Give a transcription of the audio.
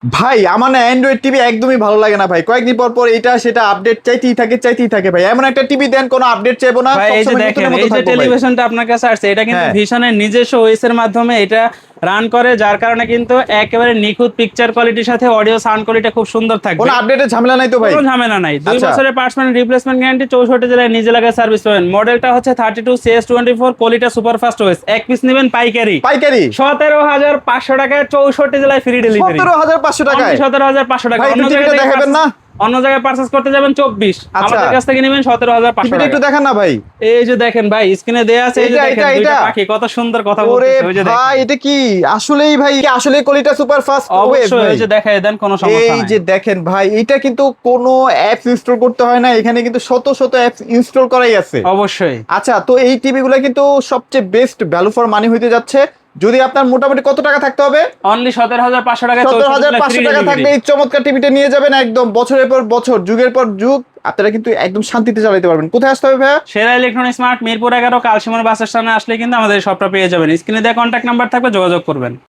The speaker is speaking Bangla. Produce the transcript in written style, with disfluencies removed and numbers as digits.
ভাই আমার না অ্যান্ড্রয়েড টিভি একদমই ভালো লাগে না ভাই, কয়েকদিন পর পর এটা সেটা আপডেট চাইতেই থাকে ভাই। এমন একটা টিভি দেন কোনো আপডেট চাইবো না, ভাই এই যে সবসময় দেখেন নতুনের মতো এই যে থাকবো ভাই। টেলিভিশনটা আপনার কাছে আসছে, এটা কিন্তু হ্যাঁ। ভিশনের নিজস্ব ওএস এর মাধ্যমে এটা রান করে, যার কারণে কিন্তু একেবারে নিখুঁত পিকচার কোয়ালিটির সাথে অডিও সাউন্ড কোয়ালিটি খুব সুন্দর থাকবে। কোনো আপডেটের ঝামেলা নাই তো ভাই? কোনো ঝামেলা নাই। 2 আচ্ছা। বছরের পার্টস রিপ্লেসমেন্ট গ্যারান্টি, 64 জেলায় নিজে লাগা সার্ভিস পাবেন। মডেলটা হচ্ছে 32CS24 কোয়ালিটা সুপারফাস্ট ওএস। এক পিস নেবেন পাইকারি, পাইকারি 17,500 টাকায় 64 জেলায় ফ্রি ডেলিভারি। 17,500 টাকায়? 17,500 টাকা। ভাই, অন্য একটু জায়গায় টিভিটা দেখাবেন না? অন্য জায়গায় পারচেজ করতে যাবেন 24, আচ্ছা। আমাদের কাছ থেকে নেবেন 17,500 টিভিটা একটু টাকা। দেখান না ভাই। এই যে দেখেন ভাই, স্ক্রিনে দেয়া আছে, এই যে এটা দেখেন এটা দুইটা এটা পাখি কত সুন্দর কথা ওরে বলতেছে, ওই যে ভাই, দেখেন। এটা কি আসলেই ভাই, কি আসলেই কোয়ালিটা সুপার ফাস্ট ওয়েভ অবশ্যই ভাই? ওই যে দেখায় দেন, কোনো সমস্যা এই নাই। যে দেখেন ভাই, এটা কিন্তু কোনো অ্যাপস ইনস্টল করতে হয় না, এখানে কিন্তু শত শত অ্যাপস ইনস্টল করাই আছে। অবশ্যই। আচ্ছা, তো এই টিভি গুলো কিন্তু সবচেয়ে বেস্ট ভ্যালু ফর মানি হইতে যাচ্ছে। যদি আপনার মোটামুটি কত টাকা থাকতে হবে? অনলি 17,500 টাকা, 17,500 টাকা থাকবে এই চমৎকার টিভিটা নিয়ে যাবেন, একদম বছরের পর বছর, যুগের পর যুগ আপনারা কিন্তু একদম শান্তিতে চালাতে পারবেন। কোথায় আসতে হবে ভাইয়া? সেরা ইলেকট্রনিক স্মার্ট, মিরপুর 11, কালসিমন বাস স্ট্যান্ডে আসলে কিন্তু আমাদের সবটা পেয়ে যাবেন। স্ক্রিনে দেওয়া কন্ট্যাক্ট নাম্বার থাকবে, যোগাযোগ করবেন।